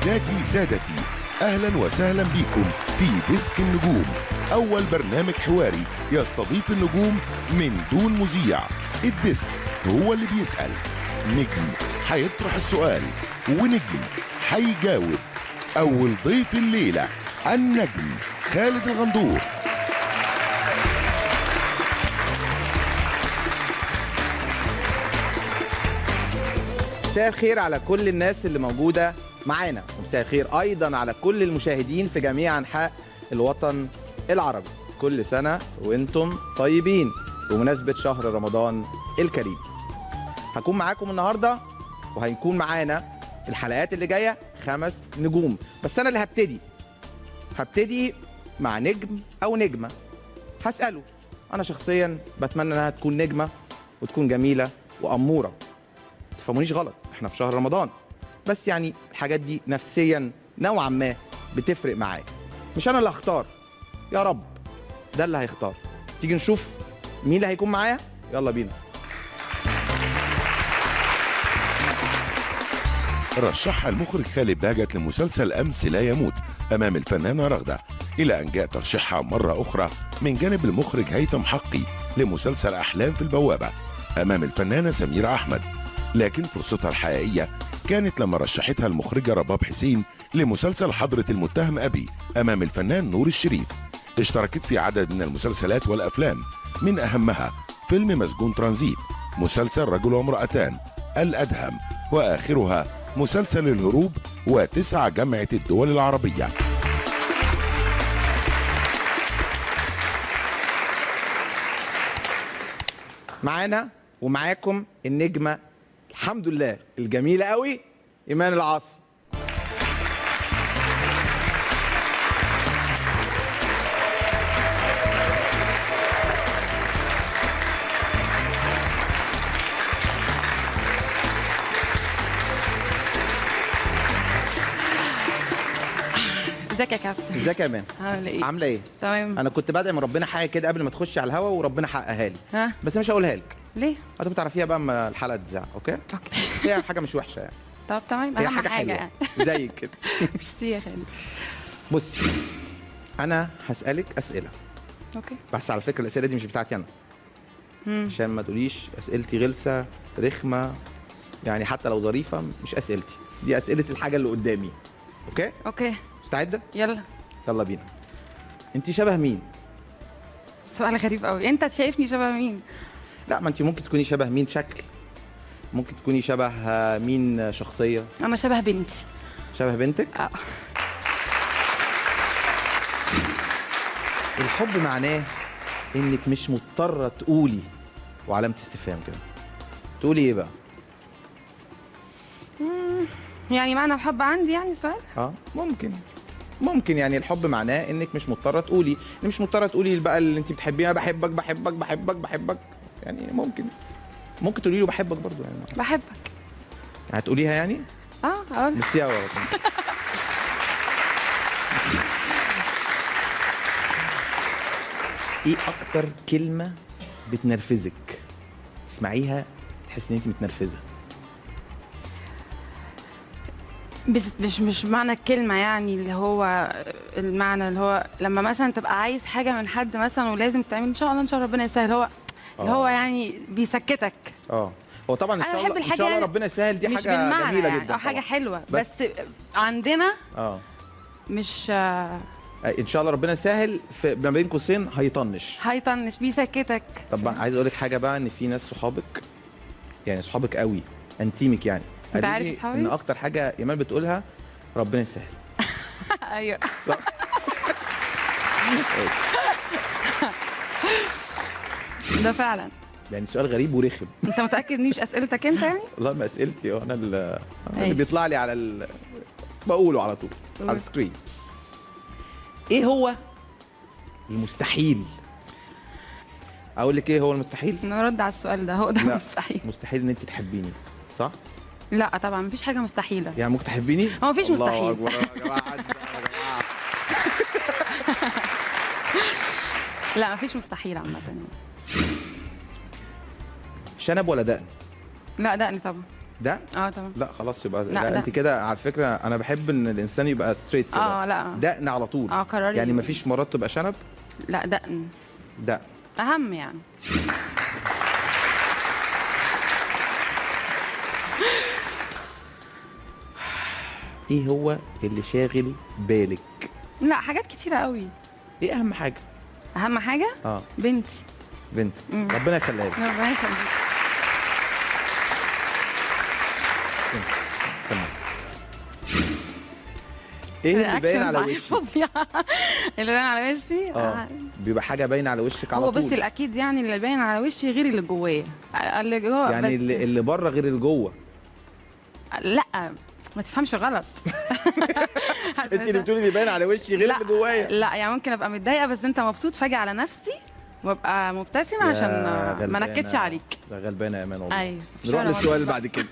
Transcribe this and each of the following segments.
سيداتي سادتي، أهلا وسهلا بكم في ديسك النجوم، أول برنامج حواري يستضيف النجوم من دون مذيع. الديسك هو اللي بيسأل، نجم هيطرح السؤال ونجم هيجاوب. أول ضيف الليلة النجم خالد الغندور. مساء الخير على كل الناس اللي موجودة معانا، ومساء الخير أيضا على كل المشاهدين في جميع أنحاء الوطن العربي. كل سنة وانتم طيبين بمناسبة شهر رمضان الكريم. هكون معاكم النهاردة وهيكون معانا الحلقات اللي جاية 5 نجوم، بس أنا اللي هبتدي مع نجم أو نجمة. هسأله، أنا شخصيا بتمنى أنها تكون نجمة وتكون جميلة وأمورة. تفهمونيش غلط، احنا في شهر رمضان، بس يعني الحاجات دي نفسيا نوعا ما بتفرق معايا. مش انا اللي هختار، يا رب ده اللي هيختار. تيجي نشوف مين اللي هيكون معايا؟ يلا بينا. رشحها المخرج خالد بهجت لمسلسل أمس لا يموت أمام الفنانة رغدة، إلى أن جاء ترشيحها مرة أخرى من جانب المخرج هيثم حقي لمسلسل أحلام في البوابة أمام الفنانة سميرة أحمد. لكن فرصتها الحقيقية كانت لما رشحتها المخرجة رباب حسين لمسلسل حضرة المتهم أبي أمام الفنان نور الشريف. اشتركت في عدد من المسلسلات والأفلام، من أهمها فيلم مسجون ترانزيت، مسلسل رجل وامرأتان، الأدهم، وآخرها مسلسل الهروب، و9 جامعة الدول العربية. معانا ومعاكم النجمة الحمد لله الجميلة قوي إيمان العاصي. ازيك يا كابتن؟ ازيك يا ايمان؟ عامله ايه؟ تمام. انا كنت بدعي من ربنا حاجه كده قبل ما تخشي على الهوا وربنا حققها لي. ها؟ بس مش هقولها لك. ليه؟ هتبقى تعرفيها بقى اما الحلقه تذاع، اوكي؟ هي حاجه مش وحشه يعني. طب تمام، هي اهم حاجه حاجه حلوه يعني. زيك كده. ميرسي يا خالد. بصي، انا هسالك اسئله، اوكي. بس على فكره الاسئله دي مش بتاعتي انا، عشان ما تقوليش اسئلتي غلسه رخمه، يعني حتى لو ظريفه مش اسئلتي دي، اسئله الحاجه اللي قدامي. اوكي؟ اوكي. مستعده؟ يلا بينا. انت شبه مين؟ سؤال غريب قوي، انت شايفني شبه مين؟ لا، ما انت ممكن تكوني شبه مين شكل، ممكن تكوني شبه مين شخصيه. انا شبه بنتي. شبه بنتك؟ الحب معناه انك مش مضطره تقولي وعلامه استفهام كده. تقولي ايه بقى؟ يعني معنى الحب عندي يعني سؤال؟ ممكن يعني الحب معناه انك مش مضطره تقولي، مش مضطره تقولي بقى اللي انت بتحبيها، بحبك بحبك بحبك بحبك، يعني ممكن تقولي له بحبك برضو يعني. بحبك. هتقوليها يعني؟ اقول. ميرسي قوي. ايه اكتر كلمه بتنرفزك؟ تسمعيها تحس ان انت متنرفزه؟ بس مش معنى الكلمه، يعني اللي هو المعنى اللي هو لما مثلا تبقى عايز حاجه من حد مثلا ولازم تعمل ان شاء الله ربنا يسهل، هو اللي هو يعني بيسكتك. هو طبعا ان شاء الله ان شاء الله ربنا يسهل، دي حاجه جميله يعني جدا او حاجه حلوه، بس عندنا مش ان شاء الله ربنا يسهل في ما بين قوسين هيطنش بيسكتك. طب عايز اقول لك حاجه بقى، ان في ناس صحابك، يعني صحابك قوي انتيمك، يعني انت عارف صحابي ان اكتر حاجه ايمان بتقولها ربنا يسهل. ايوه صح. ده فعلا يعني سؤال غريب ورخم. انت متاكد ان مش اسئلتك انت يعني؟ والله ما اسئلتي، انا اللي بيطلع لي على بقوله على طول على السكرين. ايه هو المستحيل؟ اقول لك ايه هو المستحيل؟ نرد على السؤال ده، هو ده المستحيل. مستحيل ان انت تحبيني، صح؟ لا طبعا مفيش حاجه مستحيله. يعني ممكن تحبيني؟ هو مفيش مستحيل. الله اكبر يا جماعه. لا مفيش مستحيل عامه. شنب ولا دقن؟ لا دقن طبعا. ده طبعا. لا خلاص يبقى لا، لا ده. انت كده على فكره، انا بحب ان الانسان يبقى ستريت كده. لا. دقن على طول. قراري. يعني مفيش مرات تبقى شنب. لا، دقن ده اهم يعني. ايه هو اللي شاغل بالك؟ لا، حاجات كتيره قوي. ايه اهم حاجه؟ اهم حاجه بنتي. بنت. ربنا يخليها لك. ربنا يخليك. تمام. ايه اللي باين على الرياكشن وشك؟ فظيعة. اللي باين على وشي بيبقى حاجه باينه على وشك على هو طول. بس الاكيد يعني اللي باين على وشي غير اللي جوايا. اللي جوه يعني بس. اللي بره غير اللي جوه. لا، ما تفهمش غلط. انت اللي بتقولي اللي باين على وشي غير اللي جوايا. لا، يعني ممكن ابقى متضايقه بس انت مبسوط فاجي على نفسي وابقى مبتسمه عشان ما نكدش عليك. ده غلبانه يا امان والله. ايوه. نروح للسؤال اللي بعد كده.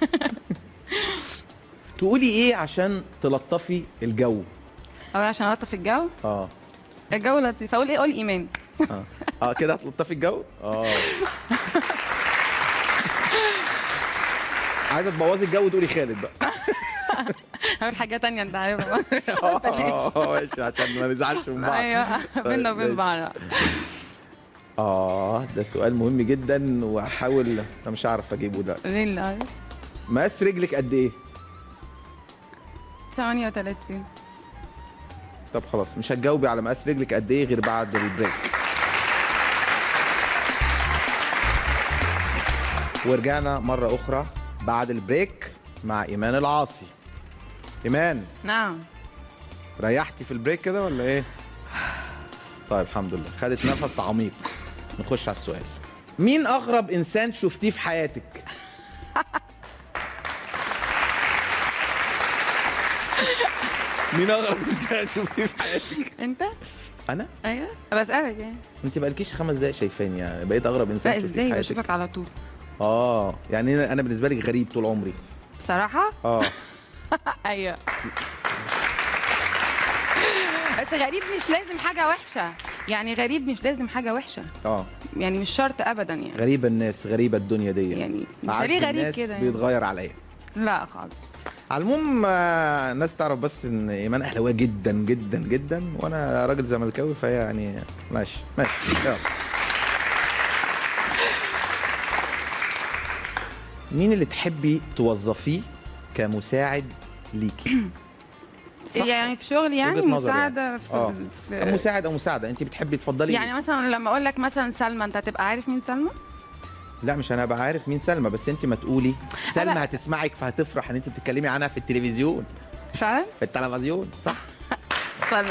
تقولي ايه عشان تلطفي الجو؟ او عشان الطف الجو. الجو لطيف. اقول ايه؟ اقول ايمان. كده هتلطفي الجو. عايزه تبوظي الجو تقولي خالد بقى. هقول حاجه تانية انت عارفها. ماشي عشان ما نزعلش من بعض. ايوه، بينا وبين بعض. ده سؤال مهم جدا وهحاول. انا مش هعرف اجيبه ده. ليه؟ مقاس رجلك قد ايه؟ 38. طب خلاص مش هتجاوبي على مقاس رجلك قد ايه غير بعد البريك. ورجعنا مرة أخرى بعد البريك مع إيمان العاصي. إيمان. نعم. ريحتي في البريك كده ولا إيه؟ طيب الحمد لله، خدت نفس عميق. نخش على السؤال. مين أغرب إنسان شفتيه في حياتك؟ مين أغرب إنسان شفتيه في حياتك؟ أنت؟ أنا؟ أيوه، بسألك يعني. أنت بقالكيش 5 دقايق شايفاني، يعني بقيت أغرب إنسان لا، شفتيه في ازاي حياتك. بشوفك على طول. يعني أنا بالنسبة لك غريب طول عمري. بصراحة؟ ايوه. بس غريب مش لازم حاجة وحشة، يعني غريب مش لازم حاجة وحشة. يعني مش شرط أبدا يعني. غريبة الناس، غريبة الدنيا دي. يعني انت ليه غريب كده يعني؟ بيتغير عليا. لا خالص. على العموم الناس تعرف بس ان ايمان اهلاويه جدا جدا جدا، وانا راجل زملكاوي، فهي يعني ماشي يلا. مين اللي تحبي توظفيه كمساعد ليكي؟ يعني في شغل يعني مساعدة يعني. في مساعد او مساعدة انت بتحبي تفضلي يعني مثلا لما اقول لك مثلا سلمى، انت هتبقى عارف مين سلمى؟ لا مش انا ابقى عارف مين سلمى، بس انت ما تقولي سلمى هتسمعك فهتفرح ان انت بتتكلمي عنها في التلفزيون. فعلا؟ في التلفزيون صح. سلمى.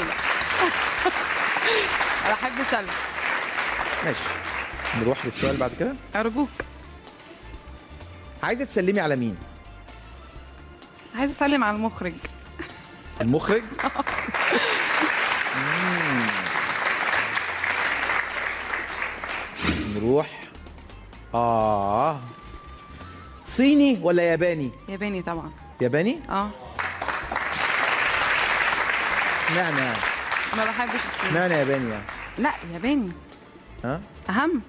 انا بحب سلمى. ماشي، نروح للسؤال بعد كده. ارجوك. عايزه تسلمي على مين؟ عايزه اسلم على المخرج. المخرج؟ نروح. صيني ولا ياباني؟ ياباني طبعا. ياباني؟ اشمعنى يعني؟ ما بحبش الصيني. اشمعنى ياباني يعني؟ لا، ياباني. اهم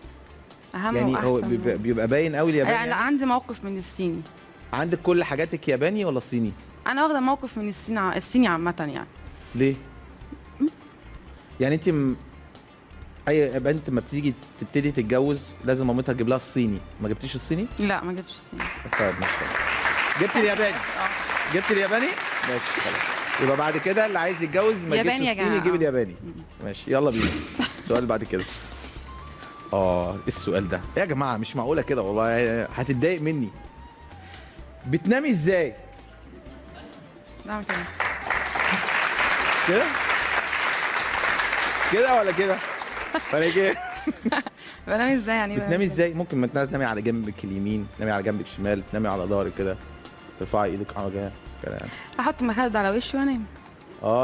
يعني هو بيبقى باين قوي الياباني يعني. لا، عندي موقف من الصيني. عندك كل حاجاتك ياباني ولا صيني؟ انا واخده موقف من الصيني عامه يعني. ليه؟ يعني انت اي بنت ما بتيجي تبتدي تتجوز لازم مامتها تجيب لها الصيني، ما جبتيش الصيني؟ لا، ما جبتش الصيني. طيب ماشي. جبت الياباني؟ جبت الياباني؟ ماشي خلاص. يبقى بعد كده اللي عايز يتجوز ما يجيبش الصيني، يجيب الياباني. ماشي يلا بينا. السؤال بعد كده. ايه السؤال ده؟ يا جماعه مش معقوله كده والله، هتتضايق مني. بتنامي ازاي؟ بعمل كده. كده؟ كده ولا كده؟ ولا كده؟ بنام ازاي يعني؟ بتنامي ازاي؟ ممكن ما تنامي على جنبك اليمين، تنامي على جنبك الشمال، تنامي على ظهرك كده، ترفعي ايدك على جنب كده يعني. احط مخده على وشي وانام.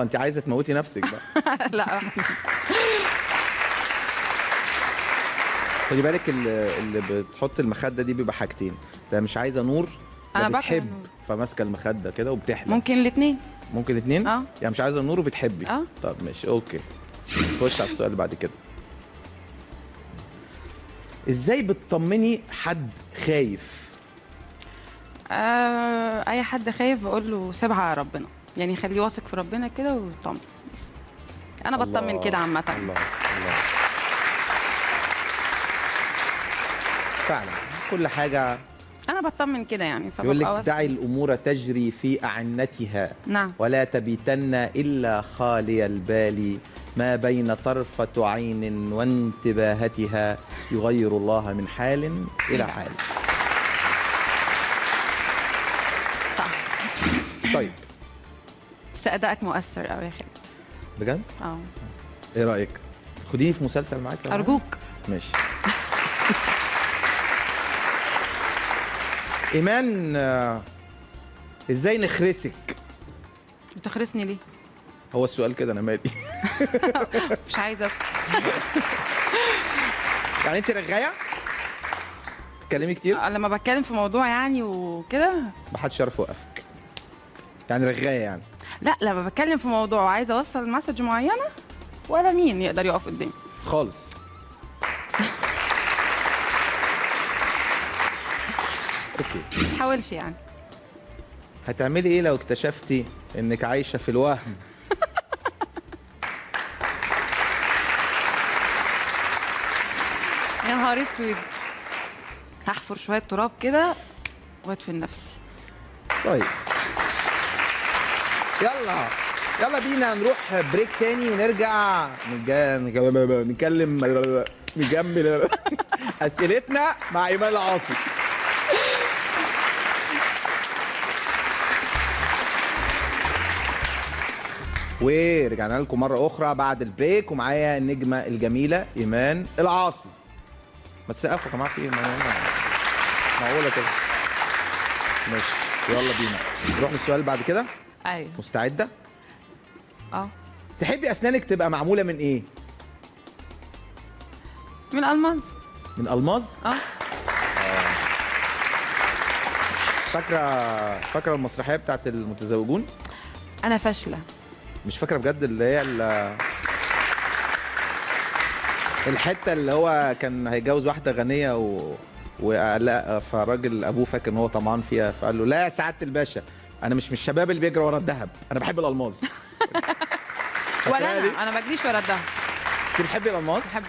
انت عايزه تموتي نفسك بقى. لا. خدي بالك اللي بتحط المخده دي بيبقى حاجتين، ده مش عايزه نور، انا بتحب فماسكه المخده كده وبتحلم. ممكن الاثنين. ممكن الاثنين؟ يعني مش عايزه نور وبتحبي. طب ماشي اوكي. خش على السؤال اللي بعد كده. ازاي بتطمني حد خايف؟ اي حد خايف بقول له سيبها على ربنا، يعني خليه واثق في ربنا كده وطمن. بس انا بطمن كده عامه. الله الله، فعلا كل حاجه انا بطمن كده يعني. يقول لك واثقة. دعي الامور تجري في اعنتها نعم. ولا تبيتن الا خالي البال، ما بين طرفة عين وانتباهتها يغير الله من حال الى حال. صح. طيب بس ادائك مؤثر قوي يا خالد. بجد؟ اه ايه رايك؟ خديني في مسلسل معاك لو ارجوك. ماشي. ايمان، ازاي نخرسك؟ بتخرسني ليه؟ هو السؤال كده، انا مالي. مش عايزه اسكت. يعني انت رغايه؟ تتكلمي كتير؟ لما بتكلم في موضوع يعني وكده. محدش يعرف يوقفك. يعني رغايه يعني. لا لما بتكلم في موضوع وعايزه اوصل مسج معينه، ولا مين يقدر يقف قدامي خالص. اوكي. ما تحاولش يعني. هتعملي ايه لو اكتشفتي انك عايشه في الوهم؟ يا نهار اسود، هحفر شويه تراب كده وادفن نفسي. كويس. يلا يلا بينا نروح بريك تاني ونرجع نكمل اسئلتنا مع ايمان العاصي. ورجعنا لكم مرة أخرى بعد البريك، ومعايا النجمة الجميلة إيمان العاصي. ما تسقفوا يا جماعة، في إيه؟ معقولة كده؟ ماشي، يلا بينا نروح للسؤال بعد كده. ايوه. مستعدة؟ اه. تحبي أسنانك تبقى معمولة من إيه؟ من الماس. من ألماظ؟ اه. فاكرة المسرحية بتاعت المتزوجون؟ انا فاشله. مش فاكرة بجد، اللي هي الحتة اللي هو كان هيتجوز واحدة غنية ولا فالراجل ابوه فاكر ان هو طمعان فيها، فقال له لا يا سعادة الباشا، انا مش من الشباب اللي بيجري ورا الذهب، انا بحب الالماظ. ولا انا ما بجريش ورا الدهب. انت بتحبي الالماظ؟ بحب.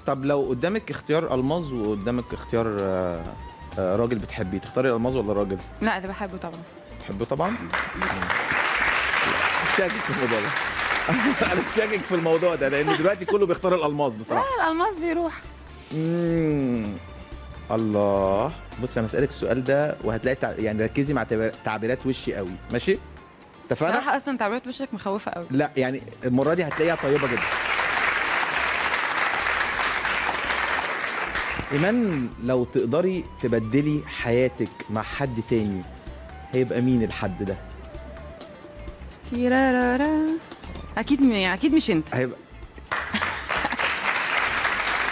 طب لو قدامك اختيار الماظ وقدامك اختيار راجل بتحبيه، تختاري الالماظ ولا الراجل؟ لا اللي بحبه طبعا. بتحبيه طبعا؟ شاكك في الموضوع ده. انا شاكك في الموضوع ده لان دلوقتي كله بيختار الالماظ بصراحه. لا الالماس بيروح. الله. بص انا هسالك السؤال ده وهتلاقي يعني ركزي مع تعبيرات وشي قوي، ماشي؟ اتفقنا؟ صراحه اصلا تعبيرات وشك مخوفه قوي. لا يعني المره دي هتلاقيها طيبه جدا. ايمان، لو تقدري تبدلي حياتك مع حد تاني، هيبقى مين الحد ده؟ تيرارارا. اكيد اكيد مش انت. هيبقى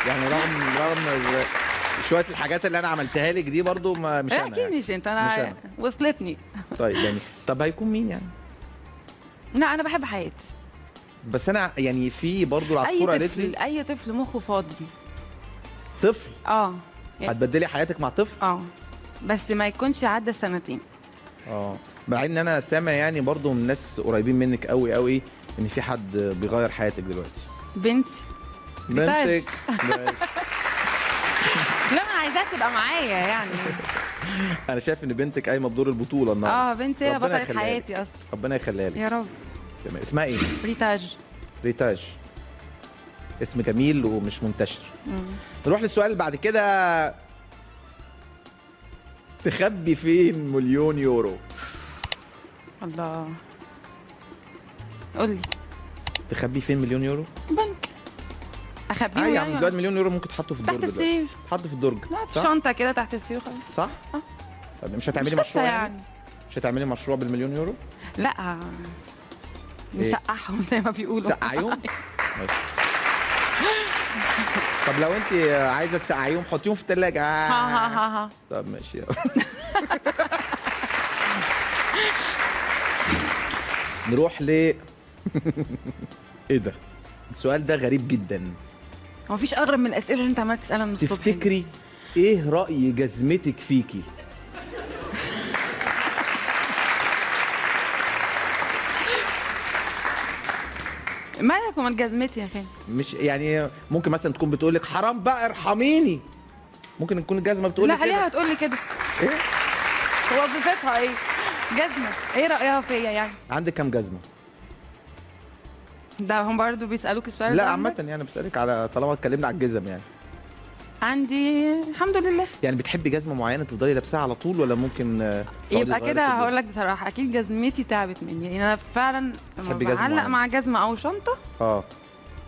يعني رغم شويه الحاجات اللي انا عملتها لك دي برضو مش انا اكيد يعني. مش انت. مش انا أنا. وصلتني. طيب يعني طب هيكون مين يعني؟ لا انا بحب حياتي. بس انا يعني في برضو العصفوره اي قالت لي طفل اي طفل مخه فاضي. طفل. يعني هتبدلي حياتك مع طفل؟ بس ما يكونش عدى سنتين. مع ان انا سامع يعني برضو من ناس قريبين منك قوي قوي ان في حد بيغير حياتك دلوقتي. بنتي. بنتك. لا انا عايزاها تبقى معايا يعني. انا شايف ان بنتك قايمه بدور البطوله النهارده. بنتي هي ربنا بطلة يخليها حياتي لك. اصلا. ربنا يخليها لك. يا رب. تمام. اسمها ايه؟ ريتاج. ريتاج. اسم جميل ومش منتشر. نروح للسؤال اللي بعد كده. تخبي فين مليون يورو؟ الله. قول لي. تخبي فين مليون يورو؟ بنك. اخبيه يعني يعني دلوقتي مليون يورو ممكن تحطه في الدرج تحت السرير. تحطه في الدرج. لا في صح؟ شنطه كده تحت السرير خلاص. صح؟ طب مش هتعملي مش مشروع قصة يعني؟ مش هتعملي مشروع بالمليون يورو؟ لا نسقعهم زي ما بيقولوا. سقعيهم؟ ماشي. طب لو انت عايزه تسقعيهم حطيهم في الثلاجه. ها. طب ماشي. نروح ل ايه ده؟ السؤال ده غريب جدا. هو مفيش اغرب من الاسئله اللي انت عمال تسالها من الصبح. تفتكري ايه رأي جزمتك فيكي؟ مالك ومال جزمتي يا اخي؟ مش يعني ممكن مثلا تكون بتقول لك حرام بقى ارحميني، ممكن تكون الجزمه بتقول لك لا ليه كده. هتقول لي كده؟ ايه هو وظيفتها ايه؟ جزمه، ايه رايها فيا يعني؟ عندك كام جزمه؟ ده هم برضه بيسالوك السؤال لا ده عامه عندك؟ يعني بسالك على طالما اتكلمنا على الجزم يعني. عندي الحمد لله. يعني بتحبي جزمه معينه تفضلي لابساها على طول ولا ممكن تقعدي يبقى تغيري كده في الجزم؟ هقول لك بصراحه اكيد جزمتي تعبت مني، يعني انا فعلا لما تحبي جزمة بعلق معينة. مع جزمه او شنطه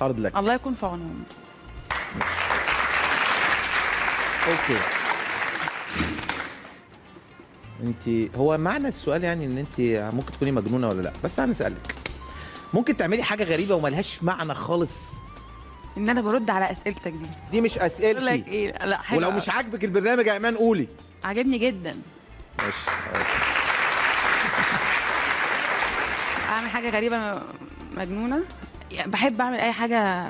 هارد لك. الله يكون في عونهم. اوكي. انت هو معنى السؤال يعني ان انت ممكن تكوني مجنونه ولا لا، بس انا اسالك ممكن تعملي حاجه غريبه وملهاش معنى خالص؟ ان انا برد على اسئلتك دي. دي مش اقول لك اسئلتي. ايه؟ لا حلو. ولو مش عاجبك البرنامج يا ايمان قولي. عاجبني جدا. ماشي. اعمل حاجه غريبه مجنونه، يعني بحب اعمل اي حاجه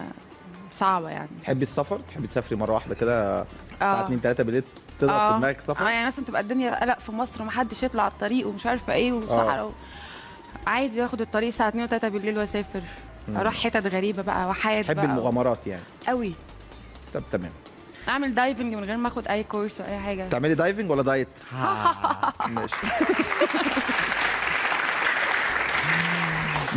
صعبه يعني. تحبي السفر؟ تحبي تسافري مره واحده كده الساعه 2 3 بالليل تضرب في دماغك سفر؟ يعني مثلا تبقى الدنيا قلق في مصر ومحدش يطلع على الطريق ومش عارفه ايه وصحراء عادي اخد الطريق الساعه 2 و3 بالليل واسافر. اروح حتت غريبه بقى وحياه تحبي بقى المغامرات يعني؟ قوي. طب تمام. اعمل دايفنج من غير ما اخد اي كورس ولا اي حاجه. تعملي دايفنج ولا دايت؟ ماشي.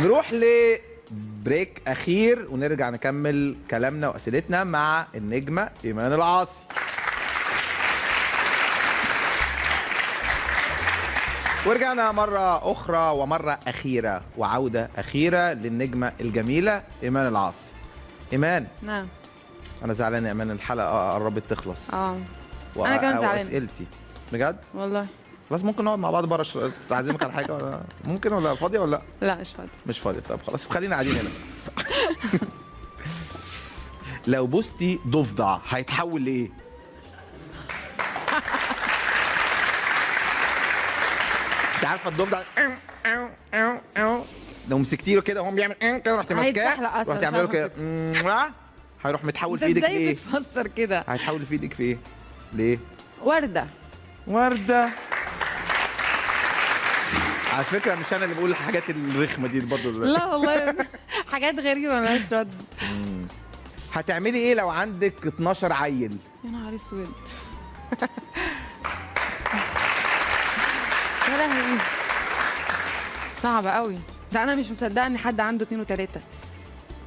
نروح لبريك اخير ونرجع نكمل كلامنا واسئلتنا مع النجمه ايمان العاصي. ورجعنا مرة أخرى ومرة أخيرة وعودة أخيرة للنجمة الجميلة إيمان العاصي. إيمان، نعم. أنا زعلان يا إيمان، الحلقة قربت تخلص. أنا كمان زعلانة. وأسئلتي بجد؟ والله. خلاص ممكن نقعد مع بعض بره تعزمك على حاجة ولا ممكن ولا فاضية ولا لا؟ لا مش فاضي. مش فاضية. طب خلاص خلينا قاعدين هنا. لو بوستي ضفدع هيتحول لإيه؟ انت عارفه الضفدع لو مسكتيه كده وهو بيعمل كده رحت هيتزحلق ماسكاه أصلاً، رحت مش عامله له عارفة كده هيروح متحول في انت ايدك ازاي ليه؟ بتفسر كده؟ هيتحول في ايدك في ايه؟ ليه؟ ورده. ورده. على فكره مش انا اللي بقول الحاجات الرخمه دي برضه دلوقتي. لا والله حاجات غريبه مالهاش رد. هتعملي ايه لو عندك 12 عيل؟ يا نهار اسود. يا لهوي صعبة قوي. ده انا مش مصدقه ان حد عنده 2 و3.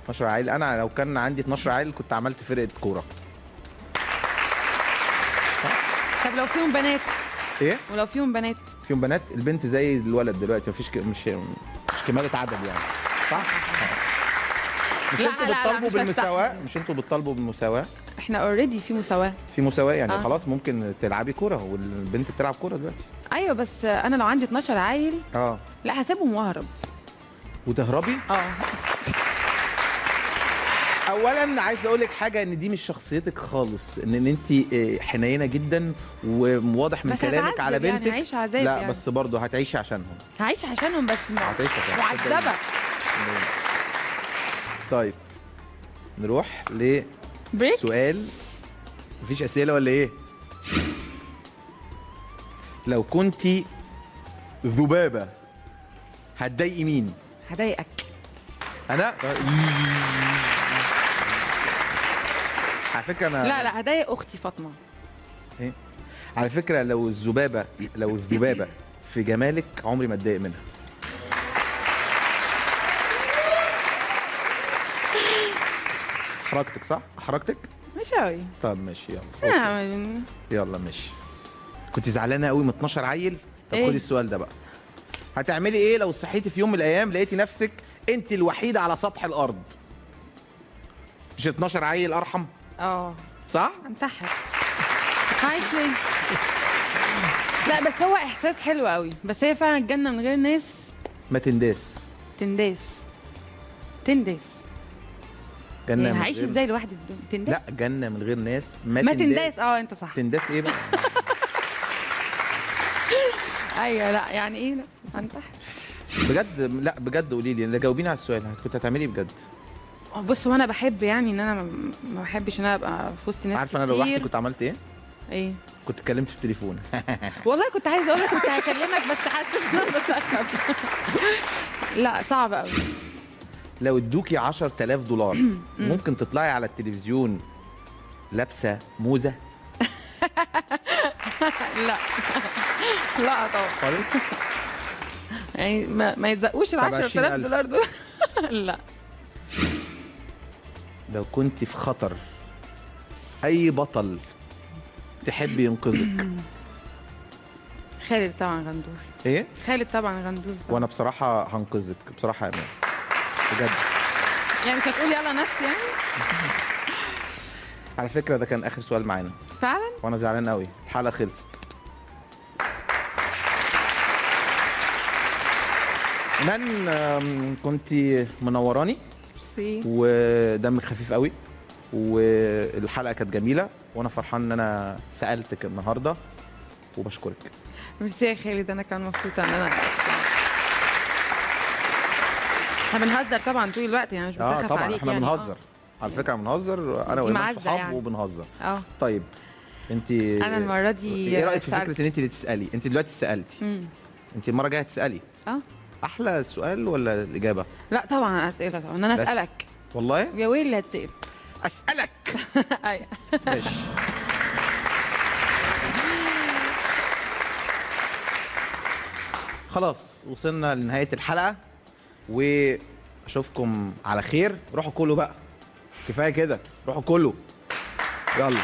12 عيل. انا لو كان عندي 12 عيل كنت عملت فرقه كوره. طب لو فيهم بنات؟ ايه؟ ولو فيهم بنات؟ فيهم بنات. البنت زي الولد دلوقتي مفيش مش كمالة عدد يعني، صح؟ مش لا، انتوا لا، لا، بتطالبوا مش بالمساواة؟ مش انتوا بتطالبوا بالمساواة؟ احنا اوريدي في مساواة. في مساواة يعني آه. خلاص ممكن تلعبي كورة والبنت بتلعب كورة دلوقتي. ايوه بس انا لو عندي 12 عيل لا هسيبهم واهرب. وتهربي؟ اولا عايز اقول لك حاجه، ان دي مش شخصيتك خالص، ان انت حنينه جدا وواضح من بس كلامك على هتعذب يعني، بنتك. هعيش عذاب لا يعني. بس برضه هتعيشي عشانهم. هعيش عشانهم بس هتعيشي عشانهم. معذبة. طيب نروح بريك. لسؤال. مفيش اسئله ولا ايه؟ لو كنتي ذبابه هتضايقي مين؟ هضايقك. انا على فكره انا لا هضايق اختي فاطمه. إيه؟ على فكره لو الذبابه في جمالك عمري ما اتضايق منها. حركتك صح؟ حركتك؟ مش قوي. طب ماشي يلا. أوكي. يلا ماشي. كنت زعلانه قوي من 12 عيل؟ طب إيه؟ خدي السؤال ده بقى. هتعملي ايه لو صحيتي في يوم من الايام لقيتي نفسك انت الوحيده على سطح الارض؟ مش 12 عيل ارحم؟ صح؟ انتحر. عايش ليه؟ لا بس هو احساس حلو قوي، بس هي فعلا الجنه من غير ناس ما تنداس. تنداس. جنه يعني من هعيش غير... ازاي لوحدي بدون تنداس؟ لا جنه من غير ناس ما تنداس. انت صح. تنداس ايه بقى؟ ايوه لا يعني ايه؟ لا انتحر بجد. لا بجد قولي لي، جاوبيني على السؤال، كنت هتعملي إيه بجد؟ بص هو انا بحب يعني ان انا ما بحبش ان انا ابقى في وسط ناس عارفه انا لو لوحدي كنت عملت ايه؟ ايه؟ كنت اتكلمت في التليفون. والله كنت عايزه اقول لك كنت هكلمك بس حاسه ان انا بسقف. لا صعب قوي. لو ادوكي 10,000 دولار ممكن تطلعي على التلفزيون لابسه موزه؟ لا لا طبعا خالص. يعني ما يتزقوش ال طب 10,000 20,000. دولار دول. لا. لو كنت في خطر اي بطل تحب ينقذك؟ خالد طبعا غندور. ايه؟ خالد طبعا غندور طبعا. وانا بصراحه هنقذك بصراحه يا امان بجد. يعني مش هتقول يلا نفسي يعني؟ على فكره ده كان اخر سؤال معانا فعلا؟ وانا زعلان قوي، الحلقه خلصت. ايمان كنت منوراني ميرسي. ودمك خفيف قوي والحلقه كانت جميله وانا فرحان ان انا سالتك النهارده وبشكرك. ميرسي يا خالد، انا كمان مبسوطه ان انا احنا بنهزر طبعا طول الوقت يعني، مش بسخف طبعا عليك احنا يعني. بنهزر على فكره، بنهزر انا دي وايمان معزة صحاب يعني. وبنهزر. اه طيب انت انا المره دي ايه رايك في سألت. فكره ان انت اللي تسالي؟ انت دلوقتي سالتي، انت المره الجايه هتسالي. اه احلى السؤال ولا الاجابه؟ لا طبعا اسئله طبعا، انا بس. اسالك والله يا ويل اللي هتسال. اسالك. ايوه ماشي. خلاص وصلنا لنهايه الحلقه واشوفكم على خير. روحوا كلوا بقى، كفايه كده، روحوا كلوا يلا.